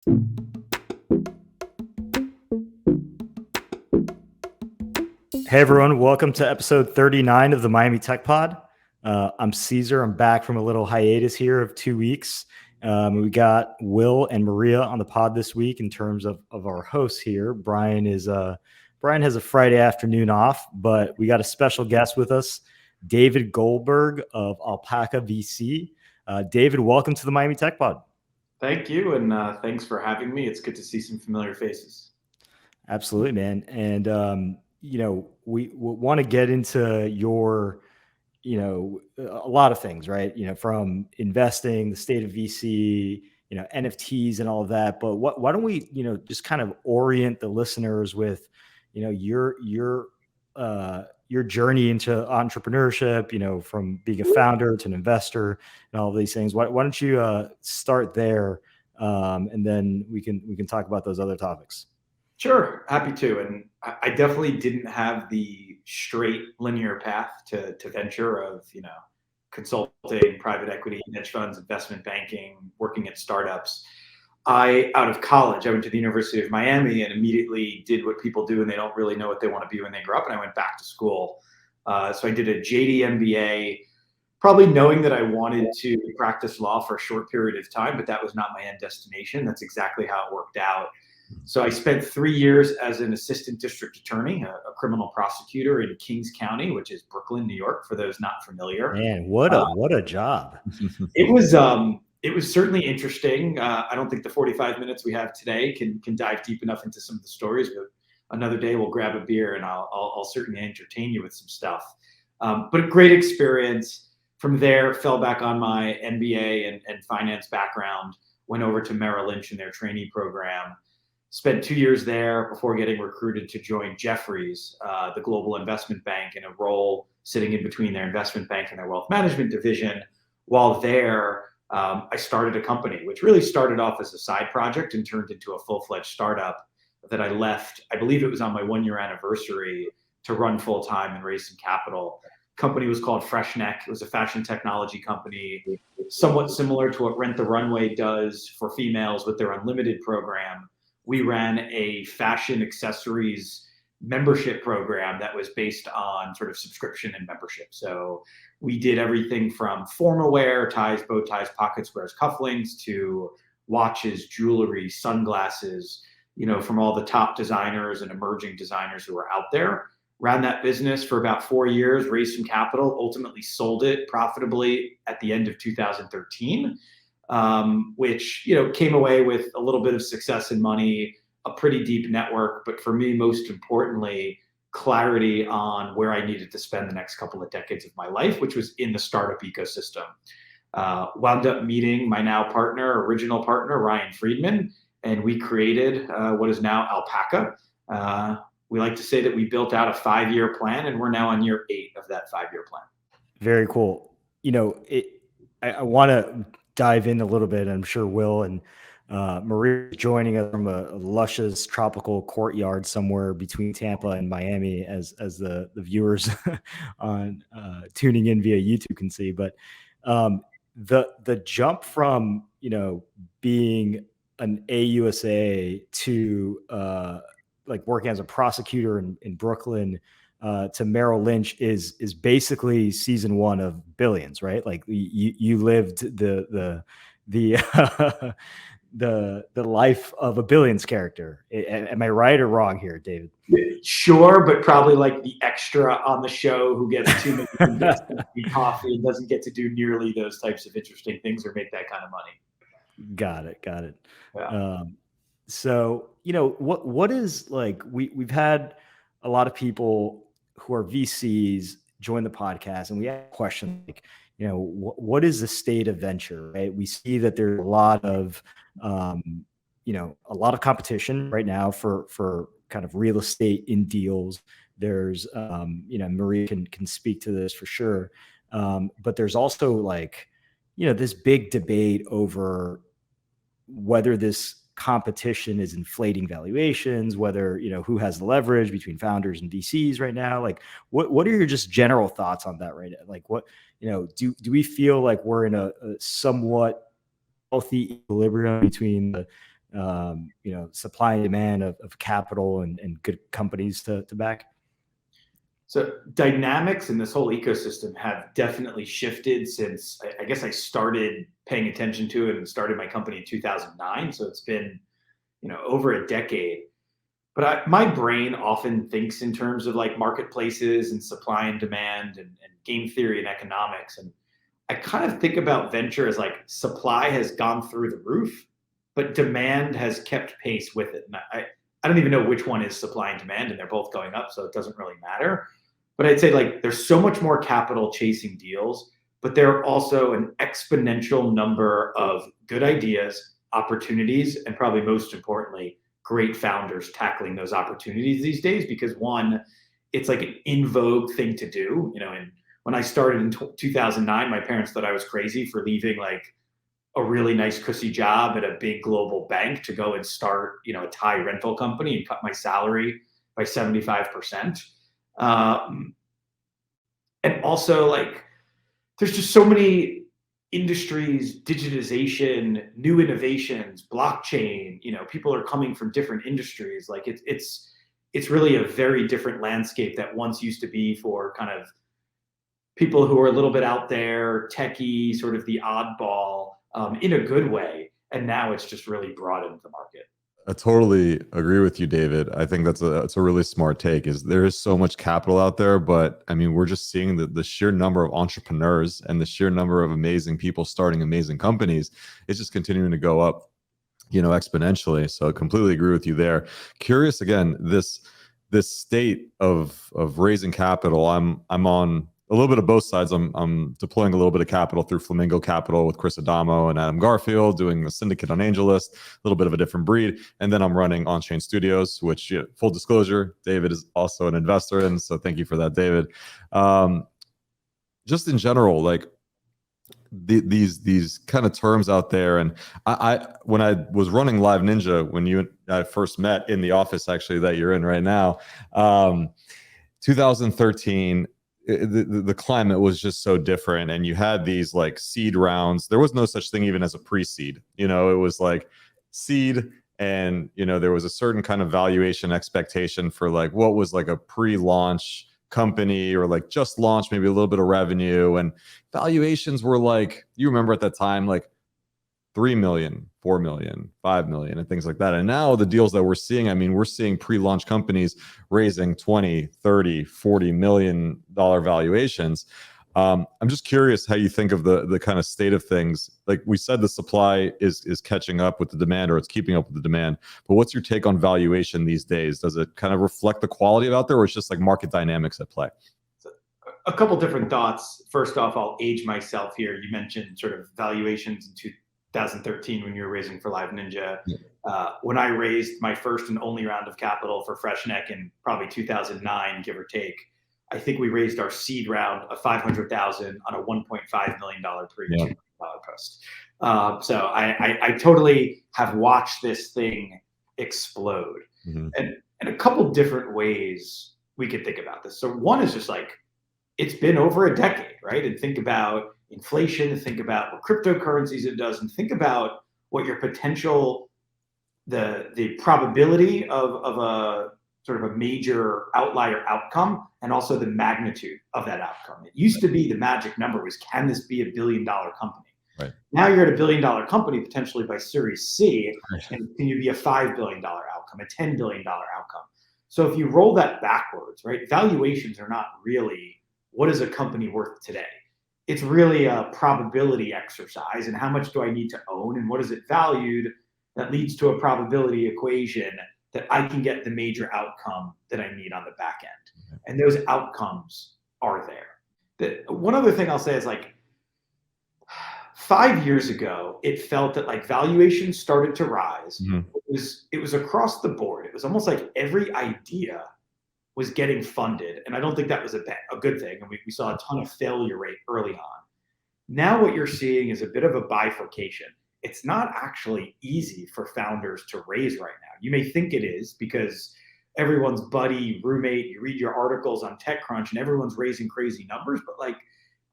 Hey everyone, welcome to episode 39 of the Miami Tech Pod. I'm Cesar. I'm back from a little hiatus here of 2 weeks. We got Will and Maria on the pod this week in terms of our hosts here. Brian has a Friday afternoon off, but we got a special guest with us, David Goldberg of Alpaca VC. David, welcome to the Miami Tech Pod. Thank you, and thanks for having me. It's good to see some familiar faces. Absolutely, man. And we want to get into your, a lot of things, right? From investing, the state of VC, NFTs and all of that. But why don't we, just kind of orient the listeners with, your journey into entrepreneurship, from being a founder to an investor and all of these things. Why don't you start there, and then we can talk about those other topics. Sure, happy to. And I definitely didn't have the straight linear path to venture of, consulting, private equity, hedge funds, investment banking, working at startups. Out of college, I went to the University of Miami and immediately did what people do and they don't really know what they want to be when they grow up. And I went back to school. So I did a JD MBA, probably knowing that I wanted to practice law for a short period of time, but that was not my end destination. That's exactly how it worked out. So I spent 3 years as an assistant district attorney, a criminal prosecutor in Kings County, which is Brooklyn, New York, for those not familiar. Man, what a job. It was certainly interesting. I don't think the 45 minutes we have today can dive deep enough into some of the stories, but another day we'll grab a beer and I'll certainly entertain you with some stuff. But a great experience. From there, fell back on my MBA and finance background, went over to Merrill Lynch in their trainee program. Spent 2 years there before getting recruited to join Jefferies, the global investment bank, in a role sitting in between their investment bank and their wealth management division. While there, I started a company, which really started off as a side project and turned into a full-fledged startup that I left, I believe it was on my 1-year anniversary, to run full-time and raise some capital. Company was called Freshneck. It was a fashion technology company, somewhat similar to what Rent the Runway does for females with their Unlimited program. We ran a fashion accessories membership program that was based on sort of subscription and membership. So we did everything from formal wear, ties, bow ties, pocket squares, cufflinks, to watches, jewelry, sunglasses, from all the top designers and emerging designers who are out there. Ran that business for about 4 years, raised some capital, ultimately sold it profitably at the end of 2013. Which came away with a little bit of success and money, a pretty deep network, but for me, most importantly, clarity on where I needed to spend the next couple of decades of my life, which was in the startup ecosystem. Wound up meeting my now original partner, Ryan Friedman, and we created what is now Alpaca. We like to say that we built out a 5-year plan, and we're now on year 8 of that 5-year plan. Very cool. I want to dive in a little bit. I'm sure Will and Maria joining us from a luscious tropical courtyard somewhere between Tampa and Miami, as the viewers on tuning in via YouTube can see. But the jump from being an AUSA to like working as a prosecutor in Brooklyn to Merrill Lynch is basically season 1 of Billions, right? Like you lived the life of a Billions character. Am I right or wrong here, David? Sure, but probably like the extra on the show who gets too much coffee and doesn't get to do nearly those types of interesting things or make that kind of money. Got it. Yeah. So what is, like, we've had a lot of people who are VCs join the podcast, and we have a question like, what is the state of venture, right? We see that there's a lot of competition right now for kind of real estate in deals. There's Maria can speak to this for sure, but there's also this big debate over whether this competition is inflating valuations, whether, who has the leverage between founders and VCs right now. Like, what are your just general thoughts on that right now? Like, what, do we feel like we're in a somewhat healthy equilibrium between supply and demand of capital and good companies to back? So dynamics in this whole ecosystem have definitely shifted since I guess I started paying attention to it and started my company in 2009. So it's been, over a decade. But my brain often thinks in terms of like marketplaces and supply and demand and game theory and economics. And I kind of think about venture as like supply has gone through the roof, but demand has kept pace with it. And I don't even know which one is supply and demand, and they're both going up, so it doesn't really matter. But I'd say like there's so much more capital chasing deals, but there are also an exponential number of good ideas, opportunities, and probably most importantly, great founders tackling those opportunities these days. Because one, it's like an in vogue thing to do. And when I started in 2009, my parents thought I was crazy for leaving like a really nice cushy job at a big global bank to go and start, a Thai rental company and cut my salary by 75%. And also like, there's just so many industries, digitization, new innovations, blockchain, people are coming from different industries. Like it's really a very different landscape that once used to be for kind of people who are a little bit out there, techie, sort of the oddball, in a good way. And now it's just really broadened the market. I totally agree with you, David. I think that's a really smart take. Is there is so much capital out there, but I mean, we're just seeing the sheer number of entrepreneurs and the sheer number of amazing people starting amazing companies. It's just continuing to go up, exponentially. So I completely agree with you there. Curious again, this state of raising capital. I'm on a little bit of both sides. I'm deploying a little bit of capital through Flamingo Capital with Chris Adamo and Adam Garfield, doing the syndicate on AngelList, a little bit of a different breed. And then I'm running On-Chain Studios, which, full disclosure, David is also an investor in. So thank you for that, David. Just in general, like these kind of terms out there. And I when I was running Live Ninja, when you and I first met in the office, actually, that you're in right now, 2013, the climate was just so different, and you had these like seed rounds. There was no such thing even as a pre-seed. It was like seed, and there was a certain kind of valuation expectation for like what was like a pre-launch company or like just launched, maybe a little bit of revenue, and valuations were like, you remember at that time, like 3 million, 4 million, 5 million, and things like that. And now the deals that we're seeing, I mean, we're seeing pre-launch companies raising 20, 30, 40 million dollar valuations. I'm just curious how you think of the kind of state of things. Like we said, the supply is catching up with the demand, or it's keeping up with the demand. But what's your take on valuation these days? Does it kind of reflect the quality of out there, or it's just like market dynamics at play? A couple different thoughts. First off, I'll age myself here. You mentioned sort of valuations in 2013 when you were raising for Live Ninja. When I raised my first and only round of capital for Freshneck in probably 2009, give or take, I think we raised our seed round of $500,000 on a $1.5 million pre-$2 million post. So I totally have watched this thing explode. Mm-hmm. And a couple different ways we could think about this. So one is just like, it's been over a decade, right? And think about inflation, think about what cryptocurrencies it does, and think about what your potential, the probability of a sort of a major outlier outcome, and also the magnitude of that outcome. It used to be the magic number was, can this be $1 billion company? Right. Now you're at $1 billion company potentially by Series C, and can you be a $5 billion outcome, a $10 billion outcome? So if you roll that backwards, right, valuations are not really what is a company worth today. It's really a probability exercise, and how much do I need to own, and what is it valued that leads to a probability equation that I can get the major outcome that I need on the back end. And those outcomes are there. One other thing I'll say is like 5 years ago, it felt that like valuations started to rise. Mm-hmm. It was across the board. It was almost like every idea was getting funded. And I don't think that was a good thing. And we saw a ton of failure rate early on. Now what you're seeing is a bit of a bifurcation. It's not actually easy for founders to raise right now. You may think it is because everyone's buddy, roommate, you read your articles on TechCrunch and everyone's raising crazy numbers, but like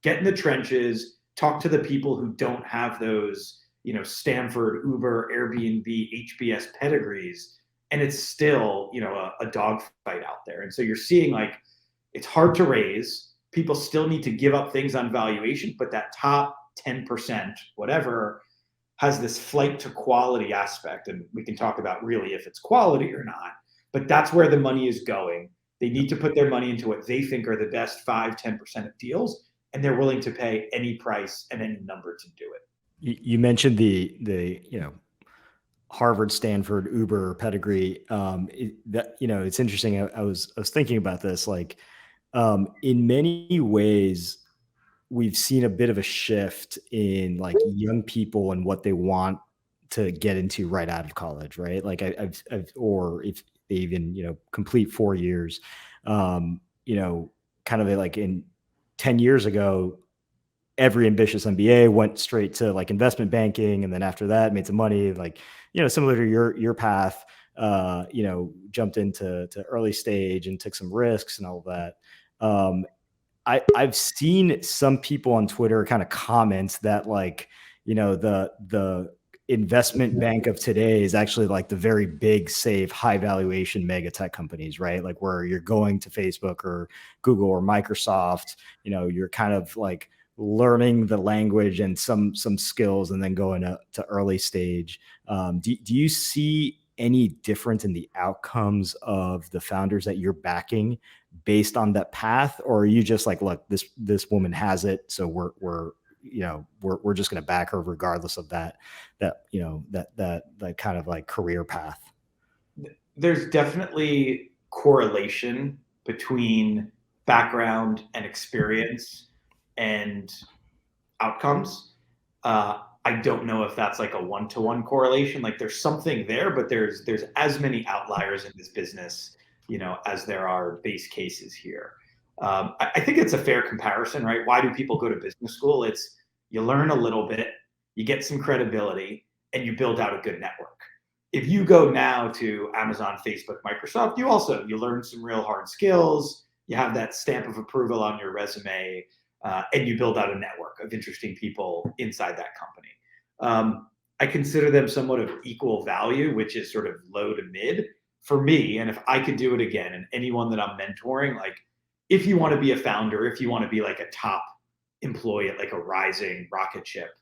get in the trenches, talk to the people who don't have those Stanford, Uber, Airbnb, HBS pedigrees, and it's still, a dogfight out there. And so you're seeing like, it's hard to raise. People still need to give up things on valuation, but that top 10%, whatever, has this flight to quality aspect. And we can talk about really if it's quality or not, but that's where the money is going. They need to put their money into what they think are the best 5-10% of deals, and they're willing to pay any price and any number to do it. You mentioned the Harvard, Stanford, Uber pedigree. It's interesting. I was thinking about this. Like, in many ways, we've seen a bit of a shift in like young people and what they want to get into right out of college, right? Like or if they even, complete 4 years, kind of like in 10 years ago, every ambitious MBA went straight to like investment banking. And then after that made some money, like, similar to your path, jumped into early stage and took some risks and all of that. I've seen some people on Twitter kind of comment that like, the investment bank of today is actually like the very big, safe, high valuation mega tech companies, right? Like where you're going to Facebook or Google or Microsoft, you're kind of like learning the language and some skills and then going to early stage. Do you see any difference in the outcomes of the founders that you're backing based on that path, or are you just like, look, this woman has it, so we're just going to back her regardless of that kind of like career path? There's definitely correlation between background and experience and outcomes. I don't know if that's like a one-to-one correlation. Like there's something there, but there's as many outliers in this business, as there are base cases here. I think it's a fair comparison, right? Why do people go to business school? It's you learn a little bit, you get some credibility, and you build out a good network. If you go now to Amazon, Facebook, Microsoft, you learn some real hard skills, you have that stamp of approval on your resume, and you build out a network of interesting people inside that company. I consider them somewhat of equal value, which is sort of low to mid for me. And if I could do it again, and anyone that I'm mentoring, like if you want to be a founder, if you want to be like a top employee at like a rising rocket ship,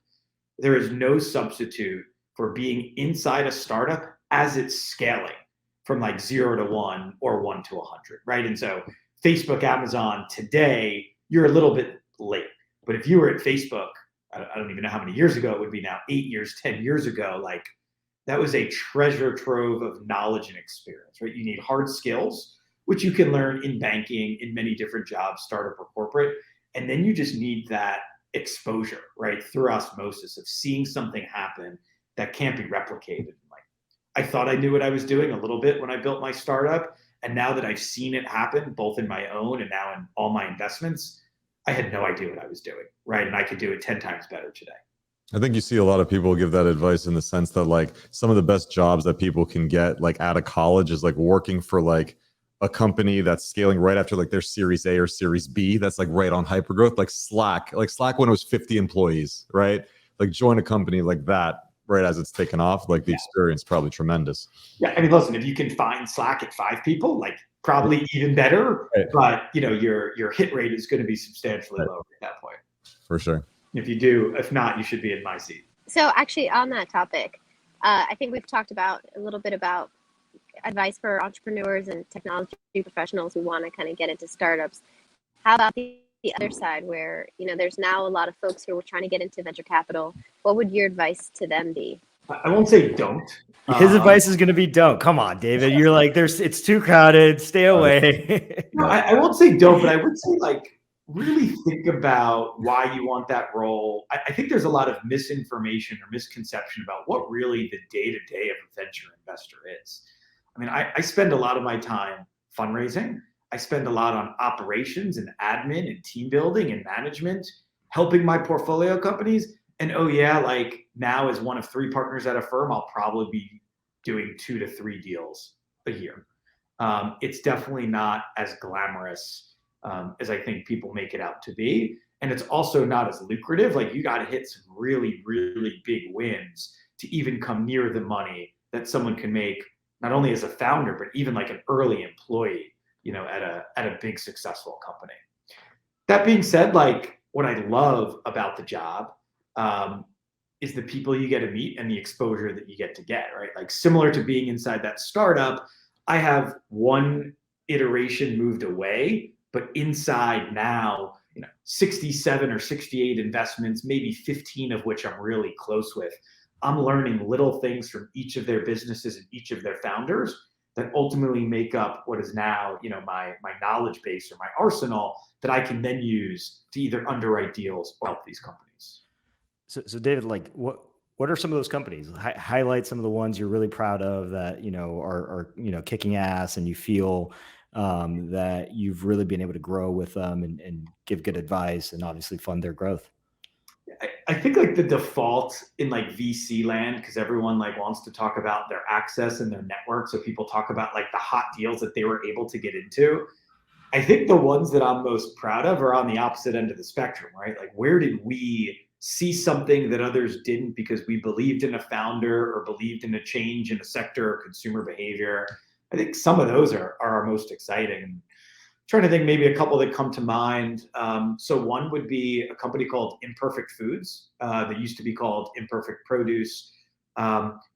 there is no substitute for being inside a startup as it's scaling from like 0 to 1 or 1 to 100, right? And so Facebook, Amazon today, you're a little bit late. But if you were at Facebook, I don't even know how many years ago it would be now, 8 years, 10 years ago, like that was a treasure trove of knowledge and experience, right? You need hard skills, which you can learn in banking, in many different jobs, startup or corporate. And then you just need that exposure, right? Through osmosis of seeing something happen that can't be replicated. Like I thought I knew what I was doing a little bit when I built my startup. And now that I've seen it happen, both in my own and now in all my investments, I had no idea what I was doing, right? And I could do it 10 times better today. I think you see a lot of people give that advice in the sense that like some of the best jobs that people can get like out of college is like working for like a company that's scaling right after like their Series A or Series B. That's like right on hypergrowth, like Slack when it was 50 employees, right? Like join a company like that right as it's taken off. Like the experience probably tremendous. Yeah, I mean, listen, if you can find Slack at 5 people, like probably even better. Right. But your hit rate is going to be substantially lower at that point. For sure. If not, you should be in my seat. So actually on that topic, I think we've talked about a little bit about advice for entrepreneurs and technology professionals who want to kind of get into startups. How about the other side where, there's now a lot of folks who are trying to get into venture capital? What would your advice to them be? I won't say don't. His advice is going to be don't. Come on, David. You're like, it's too crowded. Stay away. No, I won't say don't, but I would say like, really think about why you want that role. I think there's a lot of misinformation or misconception about what really the day-to-day of a venture investor is. I mean, I spend a lot of my time fundraising. I spend a lot on operations and admin and team building and management, helping my portfolio companies. And like now as one of 3 partners at a firm, I'll probably be doing 2 to 3 deals a year. It's definitely not as glamorous as I think people make it out to be. And it's also not as lucrative. Like you got to hit some really, really big wins to even come near the money that someone can make, not only as a founder, but even like an early employee, at a big successful company. That being said, like what I love about the job is the people you get to meet and the exposure that you get to get, right? Like similar to being inside that startup, I have one iteration moved away, but inside now, 67 or 68 investments, maybe 15 of which I'm really close with. I'm learning little things from each of their businesses and each of their founders that ultimately make up what is now, my knowledge base or my arsenal that I can then use to either underwrite deals or help these companies. So David, like what are some of those companies? Highlight some of the ones you're really proud of that, are kicking ass, and you feel that you've really been able to grow with them and give good advice and obviously fund their growth. I think like the default in like VC land, because everyone like wants to talk about their access and their network. So people talk about like the hot deals that they were able to get into. I think the ones that I'm most proud of are on the opposite end of the spectrum, right? Like where did we see something that others didn't because we believed in a founder or believed in a change in a sector or consumer behavior? I think some of those are our most exciting. I'm trying to think maybe a couple that come to mind. So one would be a company called Imperfect Foods that used to be called Imperfect Produce.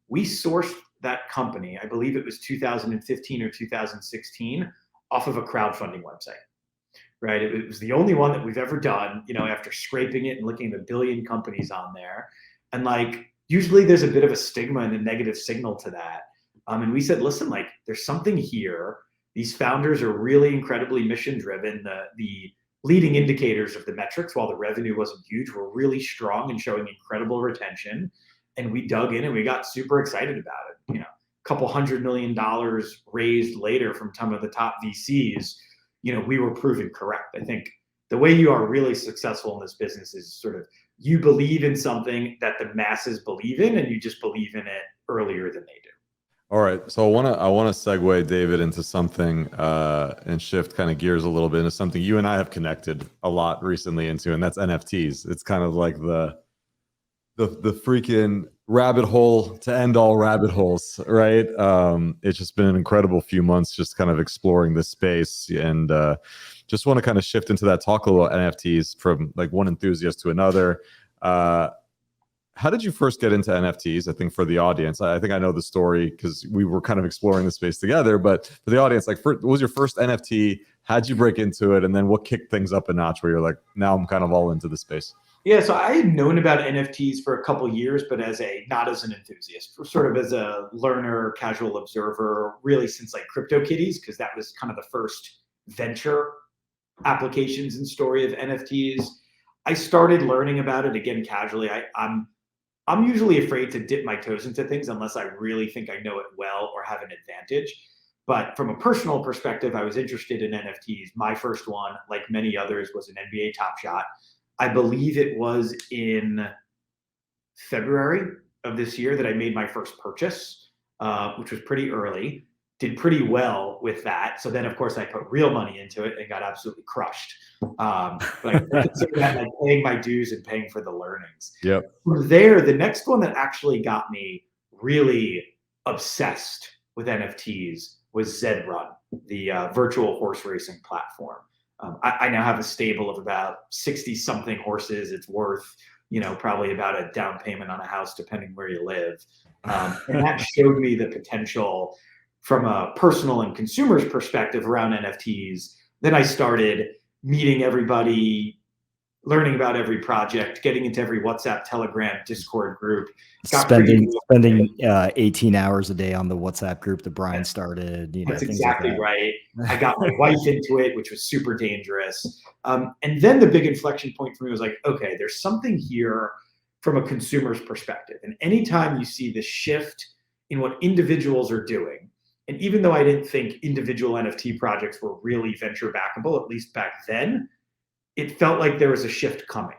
We sourced that company, I believe it was 2015 or 2016, off of a crowdfunding website, right? It was the only one that we've ever done, after scraping it and looking at a billion companies on there. And like, usually there's a bit of a stigma and a negative signal to that. And we said, listen, like there's something here. These founders are really incredibly mission driven. The leading indicators of the metrics, while the revenue wasn't huge, were really strong and showing incredible retention. And we dug in and we got super excited about it. A couple $100 million raised later from some of the top VCs, we were proven correct. I think the way you are really successful in this business is sort of you believe in something that the masses believe in, and you just believe in it earlier than they do. All right, so I want to segue David into something and shift kind of gears a little bit into something you and I have connected a lot recently into, and that's NFTs. It's kind of like the freaking rabbit hole to end all rabbit holes, right? It's just been an incredible few months just kind of exploring this space, and just want to kind of shift into that, talk a little about NFTs from like one enthusiast to another. How did you first get into NFTs? I think for the audience, I think I know the story because we were kind of exploring the space together, but for the audience, like what was your first NFT? How'd you break into it? And then what kicked things up a notch where you're like, now I'm kind of all into the space? Yeah, so I had known about NFTs for a couple of years, but not as an enthusiast, sort of as a learner, casual observer, really since like CryptoKitties, because that was kind of the first venture applications and story of NFTs. I started learning about it again casually. I'm usually afraid to dip my toes into things unless I really think I know it well or have an advantage. But from a personal perspective, I was interested in NFTs. My first one, like many others, was an NBA Top Shot. I believe it was in February of this year that I made my first purchase, which was pretty early. Did pretty well with that. So then, of course, I put real money into it and got absolutely crushed. But I consider that like paying my dues and paying for the learnings. Yep. From there, the next one that actually got me really obsessed with NFTs was Zed Run, the virtual horse racing platform. I now have a stable of about 60 something horses. It's worth, probably about a down payment on a house, depending where you live. And that showed me the potential from a personal and consumer's perspective around NFTs. Then I started meeting everybody, learning about every project, getting into every WhatsApp, Telegram, Discord group. Spending 18 hours a day on the WhatsApp group that Brian started. That's exactly like that. Right. I got my wife into it, which was super dangerous. And then the big inflection point for me was like, okay, there's something here from a consumer's perspective. And anytime you see this shift in what individuals are doing, and even though I didn't think individual NFT projects were really venture backable, at least back then, it felt like there was a shift coming.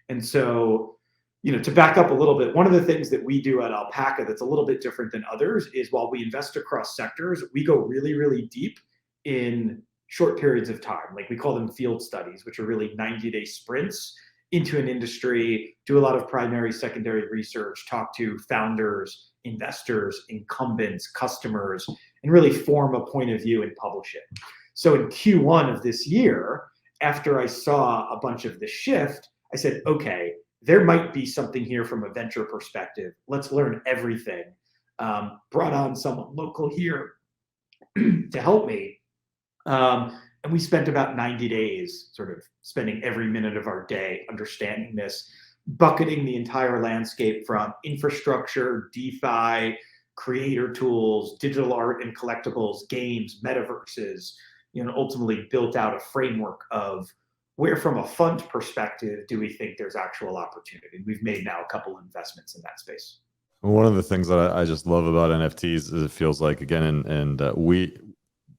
And so, to back up a little bit, one of the things that we do at Alpaca that's a little bit different than others is while we invest across sectors, we go really, really deep in short periods of time. Like we call them field studies, which are really 90-day sprints into an industry, do a lot of primary, secondary research, talk to founders, investors, incumbents, customers, and really form a point of view and publish it. So in Q1 of this year, after I saw a bunch of the shift, I said, okay, there might be something here from a venture perspective. Let's learn everything. Brought on someone local here to help me. And we spent about 90 days sort of spending every minute of our day understanding this, bucketing the entire landscape from infrastructure, DeFi, creator tools, digital art and collectibles, games, metaverses, ultimately built out a framework of where from a fund perspective do we think there's actual opportunity. We've made now a couple of investments in that space. One of the things that I just love about NFTs is it feels like, again, and we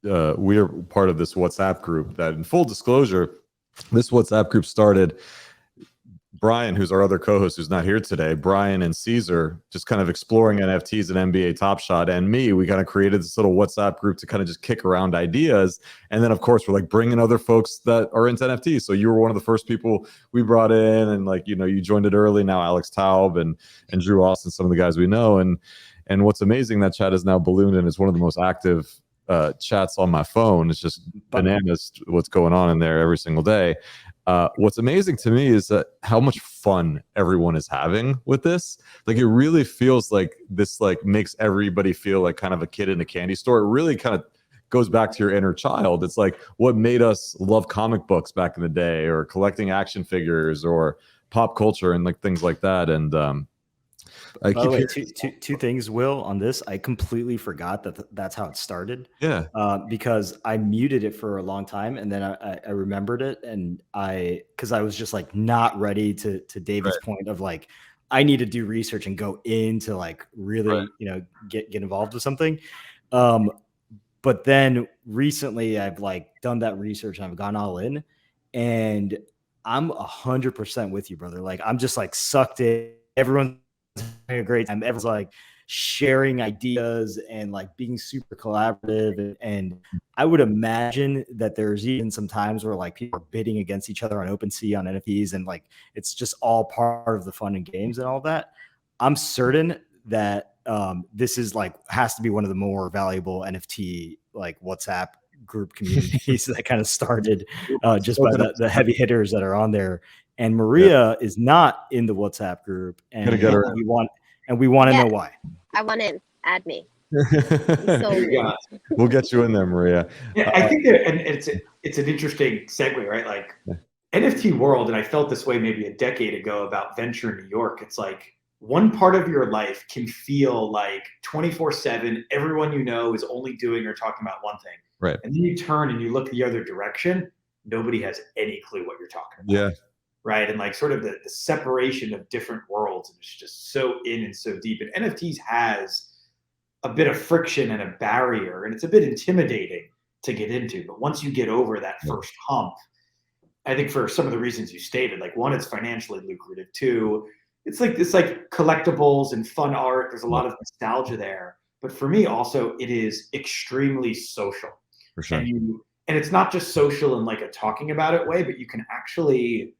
are part of this WhatsApp group that, in full disclosure, this WhatsApp group started Brian, who's our other co-host who's not here today, Brian and Cesar, just kind of exploring NFTs and NBA Top Shot, and me, we kind of created this little WhatsApp group to kind of just kick around ideas. And then, of course, we're like bringing other folks that are into NFTs. So you were one of the first people we brought in, and like, you joined it early. Now Alex Taub and Drew Austin, some of the guys we know. And what's amazing, that chat is now ballooned and it's one of the most active chats on my phone. It's just bananas what's going on in there every single day. What's amazing to me is that how much fun everyone is having with this. Like, it really feels like this like makes everybody feel like kind of a kid in a candy store. It really kind of goes back to your inner child. It's like what made us love comic books back in the day, or collecting action figures, or pop culture and like things like that. And by the way, two things, Will, on this. I completely forgot that that's how it started. Yeah. Because I muted it for a long time, and then I remembered it, and because I was just like not ready to David's point of like, I need to do research and go into like really get involved with something. But then recently I've like done that research and I've gone all in, and I'm 100% with you, brother. Like, I'm just like sucked in. Everyone's having a great time. Everyone's like sharing ideas and like being super collaborative. And I would imagine that there's even some times where like people are bidding against each other on OpenSea on NFTs, and like it's just all part of the fun and games and all that. I'm certain that this is like has to be one of the more valuable NFT like WhatsApp group communities that kind of started just by the heavy hitters that are on there. And Maria is not in the WhatsApp group, and we want to know why. I want in. Add me. We'll get you in there, Maria. Yeah, I think that, and it's an interesting segue, right? Like NFT world, and I felt this way maybe a decade ago about venture in New York. It's like one part of your life can feel like 24/7. Everyone you know is only doing or talking about one thing, right? And then you turn and you look the other direction. Nobody has any clue what you're talking about. Yeah. Right. And like sort of the separation of different worlds is just so in and so deep. And NFTs has a bit of friction and a barrier, and it's a bit intimidating to get into. But once you get over that first hump, I think for some of the reasons you stated, like one, it's financially lucrative. Two, it's like collectibles and fun art. There's a lot of nostalgia there. But for me also, it is extremely social. For sure. And it's not just social in like a talking about it way, but you can actually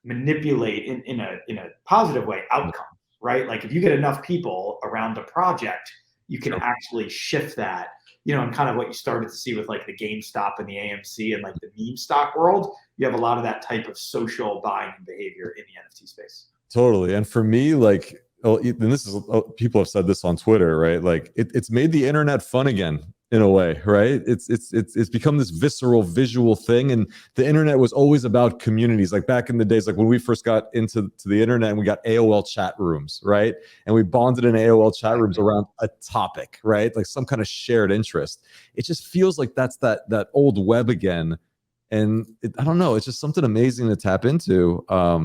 manipulate in a positive way outcomes, right? Like if you get enough people around a project, you can actually shift that, and kind of what you started to see with like the GameStop and the AMC and like the meme stock world. You have a lot of that type of social buying behavior in the NFT space. Totally. And for me, like, and this is, people have said this on Twitter, right? Like it's made the internet fun again. In a way, right? It's become this visceral visual thing, and the internet was always about communities. Like back in the days, like when we first got into the internet, and we got AOL chat rooms, right? And we bonded in AOL chat rooms around a topic, right? Like some kind of shared interest. It just feels like that's that old web again, and I don't know. It's just something amazing to tap into. I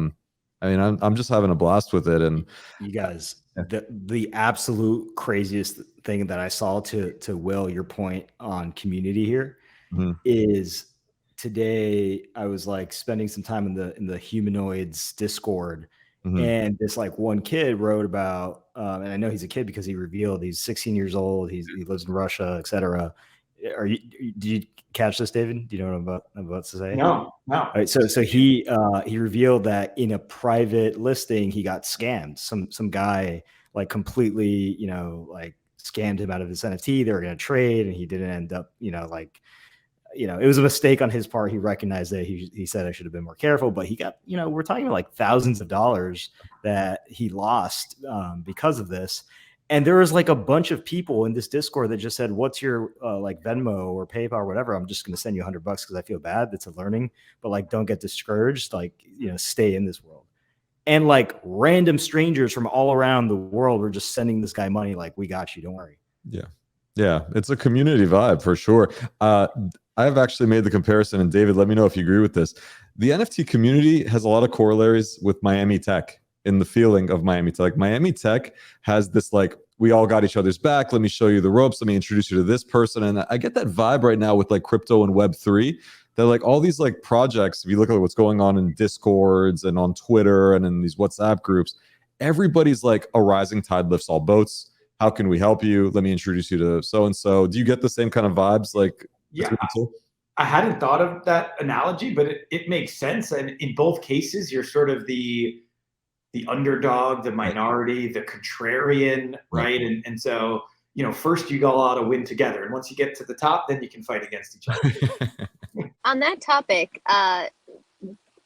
mean, I'm just having a blast with it, and you guys. The absolute craziest thing that I saw to Will, your point on community here, is today I was like spending some time in the humanoids Discord, and this like one kid wrote about, and I know he's a kid because he revealed he's 16 years old, he lives in Russia, etc. do you catch this, David? Do you know what I'm about to say? No. All right, so he revealed that in a private listing he got scammed. Some guy like completely, like scammed him out of his NFT. They were going to trade, and he didn't end up, it was a mistake on his part. He recognized that. He said I should have been more careful, but he got, we're talking about like thousands of dollars that he lost because of this. And there was like a bunch of people in this Discord that just said, what's your like Venmo or PayPal or whatever? I'm just going to send you $100 because I feel bad. It's a learning, but like, don't get discouraged. Like, stay in this world. And like random strangers from all around the world were just sending this guy money. Like, we got you. Don't worry. Yeah. Yeah. It's a community vibe for sure. I've actually made the comparison, and David, let me know if you agree with this. The NFT community has a lot of corollaries with Miami Tech in the feeling of Miami Tech. Like Miami Tech has this like, we all got each other's back. Let me show you the ropes. Let me introduce you to this person. And I get that vibe right now with like crypto and Web3. That like all these like projects, if you look at what's going on in Discords and on Twitter and in these WhatsApp groups, everybody's like, a rising tide lifts all boats. How can we help you? Let me introduce you to so-and-so. Do you get the same kind of vibes? Like, yeah, I hadn't thought of that analogy, but it makes sense. And in both cases, you're sort of the underdog, the minority, the contrarian, right? And so, first you all ought to win together. And once you get to the top, then you can fight against each other. On that topic,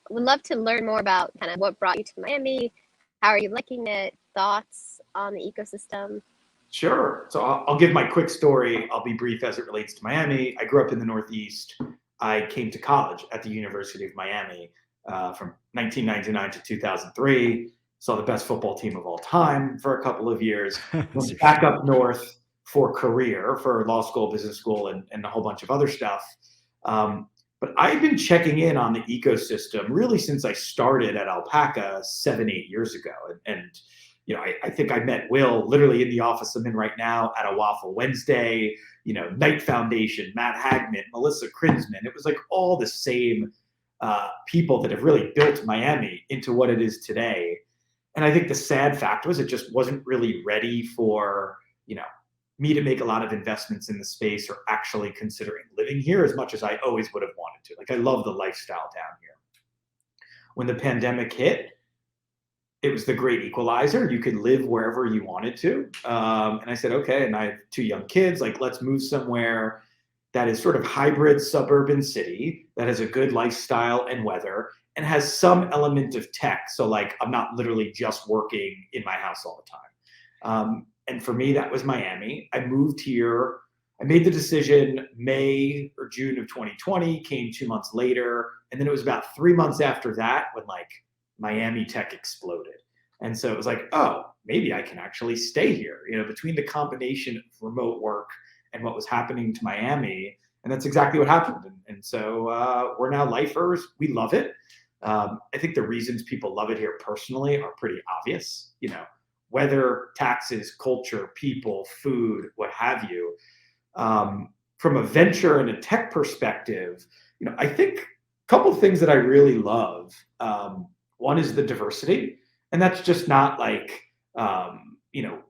would love to learn more about kind of what brought you to Miami. How are you liking it? Thoughts on the ecosystem? Sure. So I'll give my quick story. I'll be brief as it relates to Miami. I grew up in the Northeast. I came to college at the University of Miami from 1999 to 2003. Saw the best football team of all time for a couple of years. Went back up north for career, for law school, business school, and a whole bunch of other stuff. But I've been checking in on the ecosystem really since I started at Alpaca 7-8 years ago. And I think I met Will literally in the office I'm in right now at a Waffle Wednesday, Knight Foundation, Matt Hagman, Melissa Krinsman. It was like all the same people that have really built Miami into what it is today. And I think the sad fact was it just wasn't really ready for, me to make a lot of investments in the space or actually considering living here as much as I always would have wanted to. Like, I love the lifestyle down here. When the pandemic hit, it was the great equalizer. You could live wherever you wanted to. And I said, okay, and I have 2 young kids, like, let's move somewhere that is sort of hybrid suburban city, that has a good lifestyle and weather, and has some element of tech. So like, I'm not literally just working in my house all the time. And for me, that was Miami. I moved here. I made the decision May or June of 2020, came 2 months later. And then it was about 3 months after that when like Miami tech exploded. And so it was like, oh, maybe I can actually stay here, between the combination of remote work and what was happening to Miami. And that's exactly what happened. And so we're now lifers. We love it. I think the reasons people love it here personally are pretty obvious, weather, taxes, culture, people, food, what have you. From a venture and a tech perspective, I think a couple of things that I really love. One is the diversity, and that's just not like,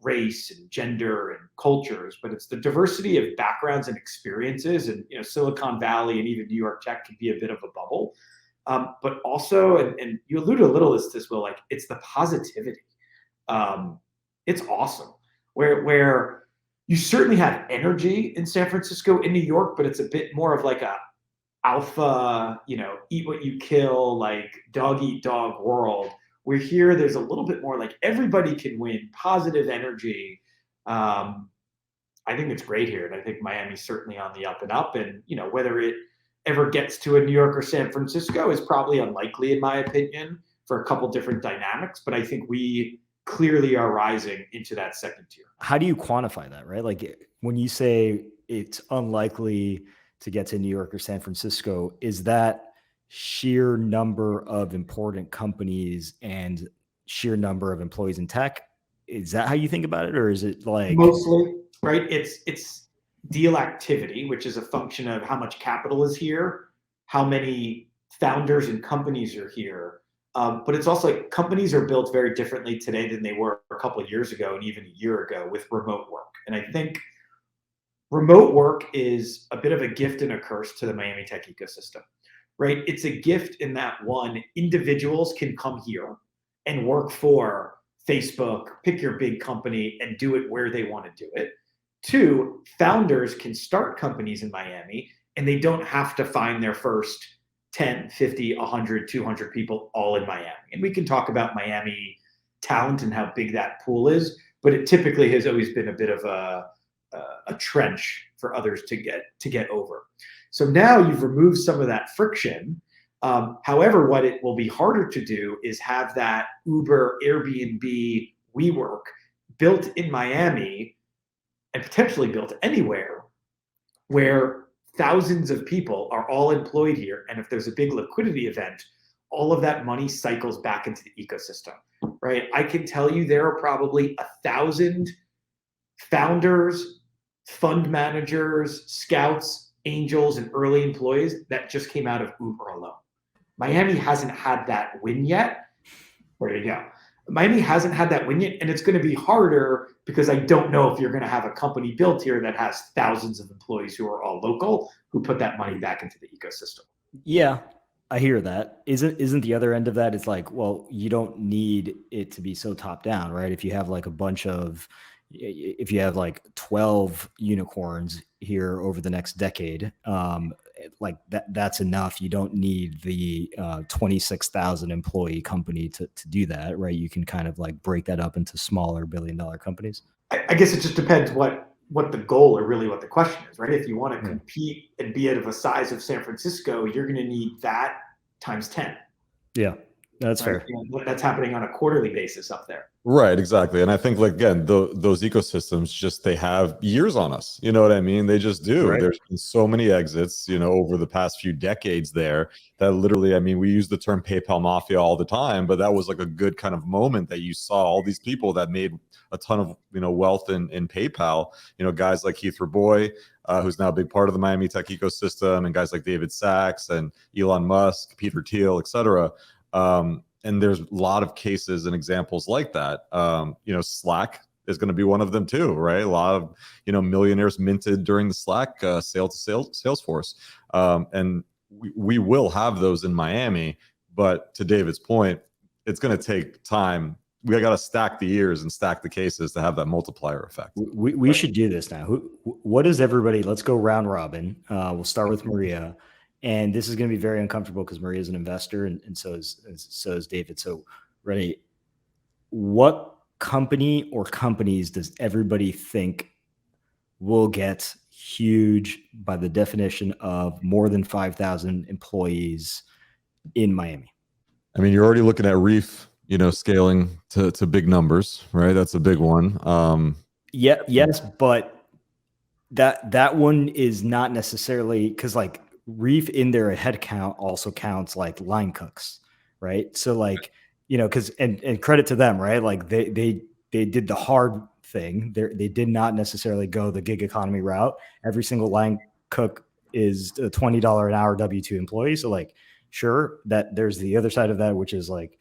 race and gender and cultures, but it's the diversity of backgrounds and experiences. And, Silicon Valley and even New York tech can be a bit of a bubble. But also, and you alluded a little to this, Will, like, it's the positivity. It's awesome. Where you certainly have energy in San Francisco, in New York, but it's a bit more of like a alpha, eat what you kill, like dog eat dog world. Where here, there's a little bit more like everybody can win, positive energy. I think it's great here. And I think Miami's certainly on the up and up. And, whether it ever gets to a New York or San Francisco is probably unlikely, in my opinion, for a couple different dynamics. But I think we clearly are rising into that second tier. How do you quantify that, right? Like, when you say it's unlikely to get to New York or San Francisco, is that sheer number of important companies and sheer number of employees in tech? Is that how you think about it? Or is it like mostly, right? It's deal activity, which is a function of how much capital is here, how many founders and companies are here. But it's also like companies are built very differently today than they were a couple of years ago and even a year ago with remote work. And I think remote work is a bit of a gift and a curse to the Miami tech ecosystem, right? It's a gift in that, one, individuals can come here and work for Facebook, pick your big company, and do it where they want to do it. Two, founders can start companies in Miami and they don't have to find their first 10, 50, 100, 200 people all in Miami. And we can talk about Miami talent and how big that pool is, but it typically has always been a bit of a trench for others to get over. So now you've removed some of that friction. However, what it will be harder to do is have that Uber, Airbnb, WeWork built in Miami and potentially built anywhere where thousands of people are all employed here. And if there's a big liquidity event, all of that money cycles back into the ecosystem, right? I can tell you there are probably 1,000 founders, fund managers, scouts, angels, and early employees that just came out of Uber alone. Miami hasn't had that win yet. There you go. Miami hasn't had that win yet, and it's going to be harder because I don't know if you're going to have a company built here that has thousands of employees who are all local who put that money back into the ecosystem. Yeah, I hear that. Isn't the other end of that? It's like, well, you don't need it to be so top down, right? If you have like if you have like 12 unicorns here over the next decade, like that's enough. You don't need the 26,000 employee company to do that, right? You can kind of like break that up into smaller $1 billion companies. I guess it just depends what the goal or really what the question is, right? If you want to compete and be of a size of San Francisco, you're going to need that times 10. Yeah, that's fair. That's happening on a quarterly basis up there. Right, exactly. And I think, like, again, those ecosystems they have years on us. You know what I mean? They just do. Right. There's been so many exits, over the past few decades there that literally, I mean, we use the term PayPal mafia all the time, but that was like a good kind of moment that you saw all these people that made a ton of, wealth in PayPal, guys like Heath Raboy, who's now a big part of the Miami tech ecosystem, and guys like David Sachs and Elon Musk, Peter Thiel, et cetera. And there's a lot of cases and examples like that. Slack is going to be one of them too, right? A lot of, millionaires minted during the Slack sale to Salesforce. And we will have those in Miami, but to David's point, it's going to take time. We got to stack the years and stack the cases to have that multiplier effect. We should do this now. What is everybody? Let's go round robin. We'll start with Maria. And this is going to be very uncomfortable because Maria is an investor, and so is David. So, ready? What company or companies does everybody think will get huge by the definition of more than 5,000 employees in Miami? I mean, you're already looking at Reef, scaling to big numbers, right? That's a big one. Yes, but that one is not necessarily because like. Reef in their headcount also counts like line cooks, right? So like, because and credit to them, right? Like they did the hard thing. They did not necessarily go the gig economy route. Every single line cook is a $20 an hour W-2 employee. So like, sure, that there's the other side of that, which is like,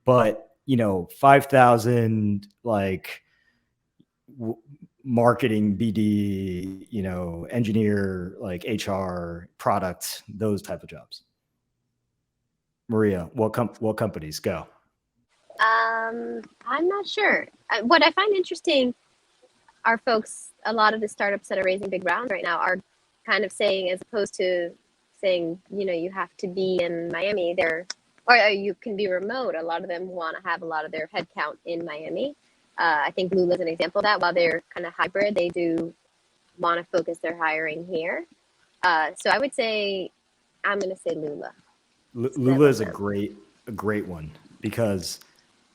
but 5,000 like. Marketing, BD, engineer, like HR, product, those type of jobs. Maria, what companies go? I'm not sure. What I find interesting are a lot of the startups that are raising big rounds right now are kind of saying, as opposed to saying, you have to be in Miami or you can be remote. A lot of them want to have a lot of their headcount in Miami. I think Lula is an example of that. While they're kind of hybrid, they do want to focus their hiring here. So I would say, I'm going to say Lula. Lula is a great one because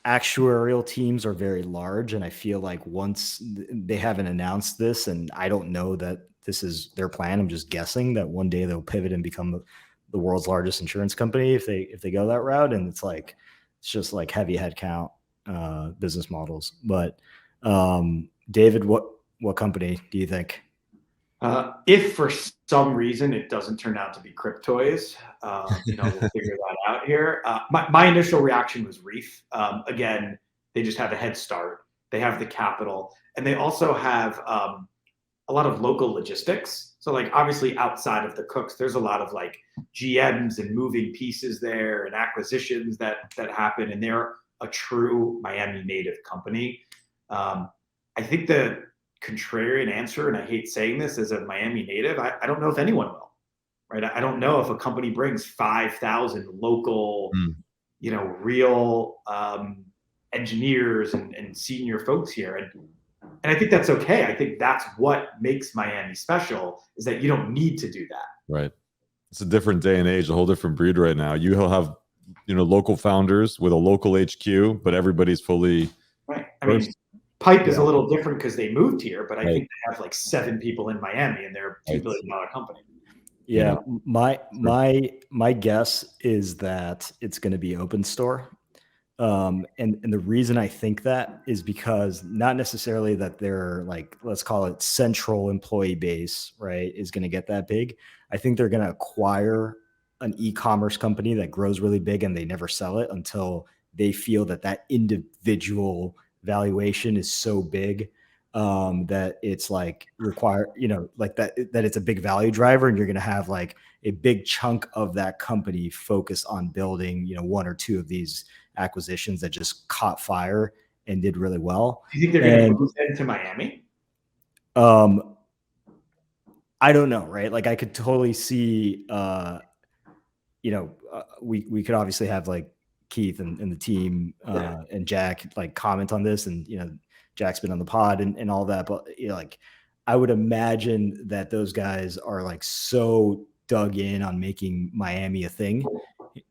actuarial teams are very large. And I feel like once they haven't announced this, and I don't know that this is their plan, I'm just guessing that one day they'll pivot and become the world's largest insurance company if they go that route. And it's just like heavy headcount business models. But David, what company do you think? If for some reason it doesn't turn out to be Cryptoys, we'll figure that out here. My initial reaction was Reef. Again, they just have a head start. They have the capital, and they also have a lot of local logistics. So like obviously outside of the cooks, there's a lot of like GMs and moving pieces there and acquisitions that happen, and they're a true Miami native company. I think the contrarian answer, and I hate saying this as a Miami native, I don't know if anyone will, right? I don't know if a company brings 5,000 local, real engineers and senior folks here. And I think that's okay. I think that's what makes Miami special, is that you don't need to do that. Right. It's a different day and age, a whole different breed right now. You'll have, local founders with a local HQ, but everybody's fully right. I mean, Pipe is a little different because they moved here, but I think they have like 7 people in Miami and they're a $2 billion company. Yeah, my guess is that it's going to be open store. And the reason I think that is because not necessarily that they're like, let's call it central employee base, right, is going to get that big. I think they're going to acquire an e-commerce company that grows really big and they never sell it until they feel that individual valuation is so big that it's like like that it's a big value driver, and you're going to have like a big chunk of that company focused on building, 1 or 2 of these acquisitions that just caught fire and did really well. Do you think they're going to move into Miami? I don't know, right? Like I could totally see, we could obviously have like Keith and the team and Jack like comment on this, and Jack's been on the pod and all that, but like I would imagine that those guys are like so dug in on making Miami a thing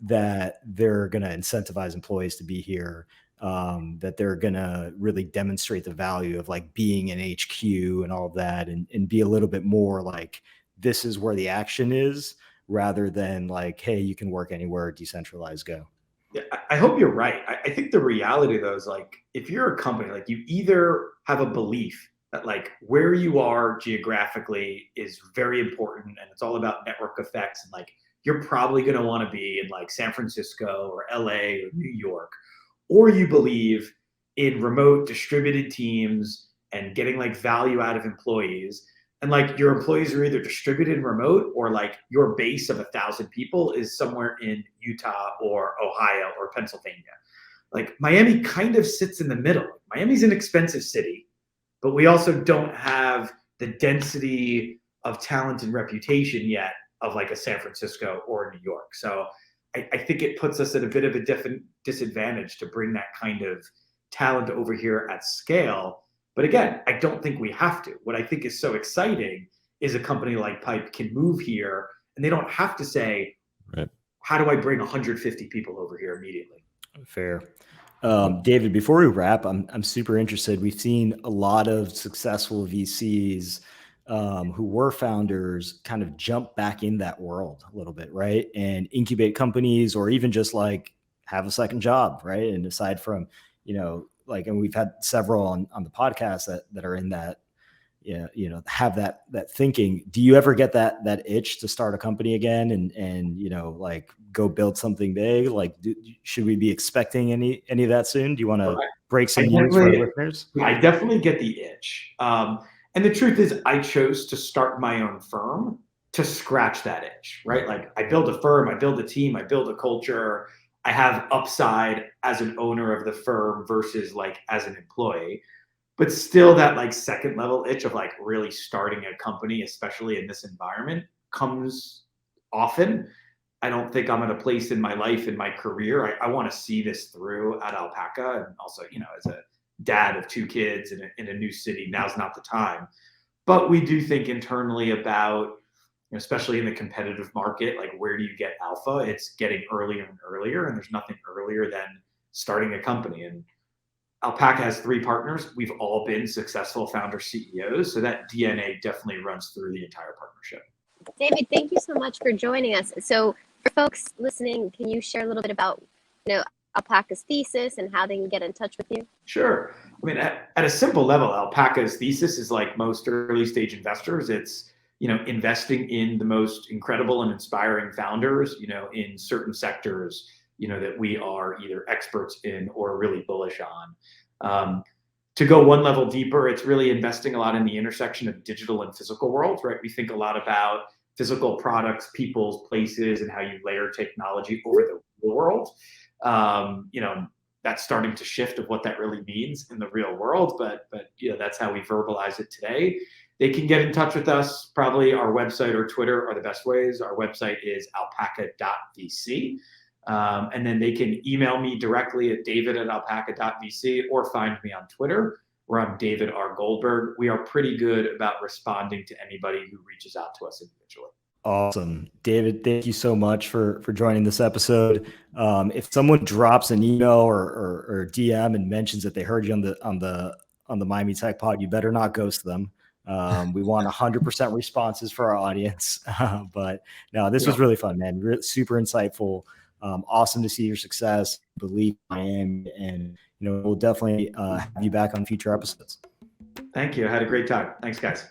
that they're going to incentivize employees to be here, that they're going to really demonstrate the value of like being an HQ and all of that, and be a little bit more like, this is where the action is, rather than like, hey, you can work anywhere, decentralized, go. Yeah, I hope you're right. I think the reality though is like, if you're a company, like you either have a belief that like where you are geographically is very important and it's all about network effects, and like you're probably going to want to be in like San Francisco or LA or New York, or you believe in remote distributed teams and getting like value out of employees. And like your employees are either distributed and remote, or like your base of 1,000 people is somewhere in Utah or Ohio or Pennsylvania. Like Miami kind of sits in the middle. Miami's an expensive city, but we also don't have the density of talent and reputation yet of like a San Francisco or New York. So I think it puts us at a bit of a different disadvantage to bring that kind of talent over here at scale. But again, I don't think we have to. What I think is so exciting is a company like Pipe can move here and they don't have to say, right, how do I bring 150 people over here immediately? Fair. David, before we wrap, I'm super interested. We've seen a lot of successful VCs who were founders kind of jump back in that world a little bit, right? And incubate companies, or even just like have a second job, right? And aside from, like, and we've had several on the podcast that are in that, have that thinking. Do you ever get that itch to start a company again and like go build something big? Like, should we be expecting any of that soon? Do you want to break some news for our listeners? I definitely get the itch. And the truth is, I chose to start my own firm to scratch that itch, right? Like I build a firm, I build a team, I build a culture. I have upside as an owner of the firm versus like as an employee, but still that like second level itch of like really starting a company, especially in this environment, comes often. I don't think I'm at a place in my life, in my career. I want to see this through at Alpaca, and also, as a dad of 2 kids in a new city, now's not the time. But we do think internally about, especially in the competitive market, like where do you get alpha? It's getting earlier and earlier, and there's nothing earlier than starting a company. And Alpaca has 3 partners. We've all been successful founder CEOs, so that DNA definitely runs through the entire partnership. David, thank you so much for joining us. So for folks listening, can you share a little bit about, Alpaca's thesis and how they can get in touch with you? Sure. I mean, at a simple level, Alpaca's thesis is like most early stage investors. It's, investing in the most incredible and inspiring founders, in certain sectors, that we are either experts in or really bullish on. to go one level deeper, it's really investing a lot in the intersection of digital and physical worlds, right? We think a lot about physical products, people's places, and how you layer technology over the real world. That's starting to shift of what that really means in the real world, but that's how we verbalize it today. They can get in touch with us. Probably our website or Twitter are the best ways. Our website is alpaca.vc. And then they can email me directly at david@alpaca.vc or find me on Twitter, where I'm David R. Goldberg. We are pretty good about responding to anybody who reaches out to us individually. Awesome. David, thank you so much for joining this episode. If someone drops an email or DM and mentions that they heard you on the Miami Tech Pod, you better not ghost them. We want 100% responses for our audience. But no, this was really fun, man. Super insightful. Awesome to see your success. Believe I am, and we'll definitely have you back on future episodes. Thank you. I had a great time. Thanks, guys.